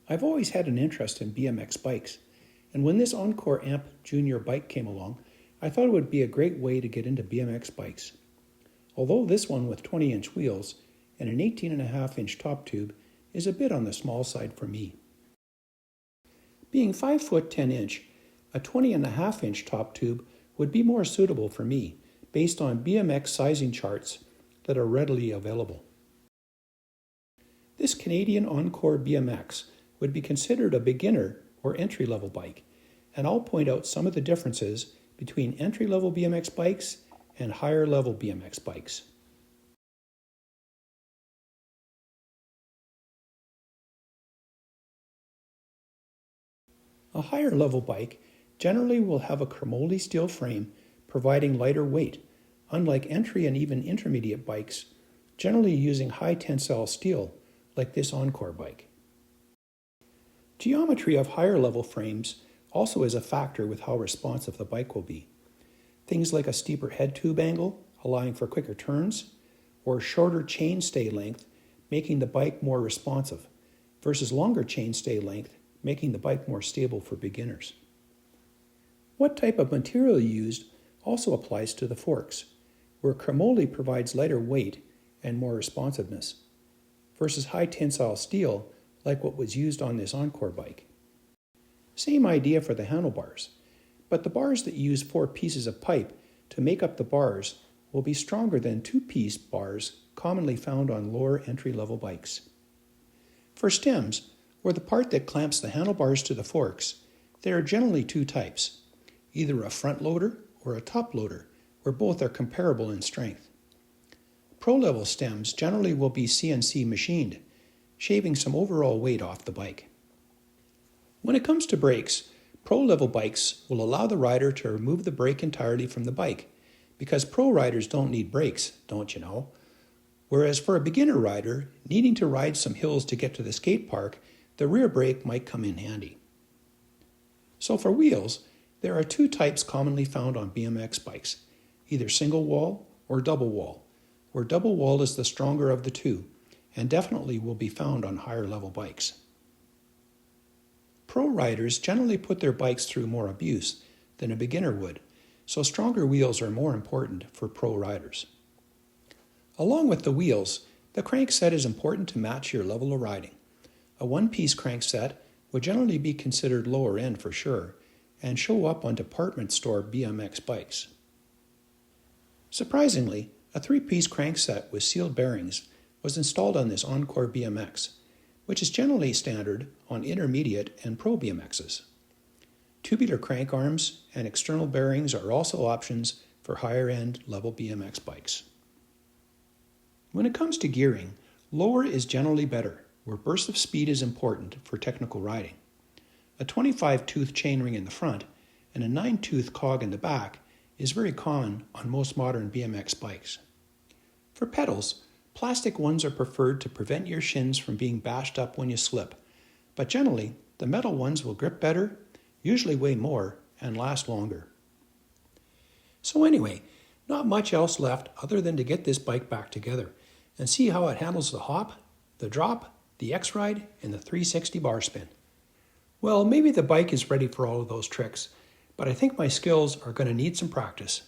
I've always had an interest in BMX bikes, and when this Encore AMP JR bike came along, I thought it would be a great way to get into BMX bikes. Although this one with 20-inch wheels and an 18.5-inch top tube is a bit on the small side for me. Being 5 foot 10 inch, a 20.5-inch top tube would be more suitable for me based on BMX sizing charts that are readily available. This Canadian Encore BMX would be considered a beginner or entry-level bike, and I'll point out some of the differences between entry-level BMX bikes and higher-level BMX bikes. A higher-level bike generally will have a Chromoly steel frame providing lighter weight, unlike entry and even intermediate bikes, generally using high-tensile steel like this Encore bike. Geometry of higher-level frames also is a factor with how responsive the bike will be. Things like a steeper head tube angle, allowing for quicker turns, or shorter chainstay length, making the bike more responsive, versus longer chainstay length, making the bike more stable for beginners. What type of material used also applies to the forks, where Chromoly provides lighter weight and more responsiveness, versus high tensile steel like what was used on this Encore bike. Same idea for the handlebars, but the bars that use 4 pieces of pipe to make up the bars will be stronger than 2-piece bars commonly found on lower entry-level bikes. For stems, or the part that clamps the handlebars to the forks, there are generally 2 types, either a front loader or a top loader, where both are comparable in strength. Pro-level stems generally will be CNC machined, shaving some overall weight off the bike. When it comes to brakes, pro-level bikes will allow the rider to remove the brake entirely from the bike, because pro riders don't need brakes, don't you know? Whereas for a beginner rider, needing to ride some hills to get to the skate park, the rear brake might come in handy. So for wheels, there are 2 types commonly found on BMX bikes, either single wall or double wall, where double wall is the stronger of the 2, and definitely will be found on higher level bikes. Pro riders generally put their bikes through more abuse than a beginner would, so stronger wheels are more important for pro riders. Along with the wheels, the crankset is important to match your level of riding. A 1-piece crankset would generally be considered lower end for sure, and show up on department store BMX bikes. Surprisingly, a 3-piece crankset with sealed bearings was installed on this Encore BMX, which is generally standard on intermediate and pro BMXs. Tubular crank arms and external bearings are also options for higher-end level BMX bikes. When it comes to gearing, lower is generally better, where burst of speed is important for technical riding. A 25-tooth chainring in the front and a 9-tooth cog in the back is very common on most modern BMX bikes. For pedals, plastic ones are preferred to prevent your shins from being bashed up when you slip, but generally, the metal ones will grip better, usually weigh more, and last longer. So anyway, not much else left other than to get this bike back together and see how it handles the hop, the drop, the X-Ride, and the 360 bar spin. Well, maybe the bike is ready for all of those tricks, but I think my skills are going to need some practice.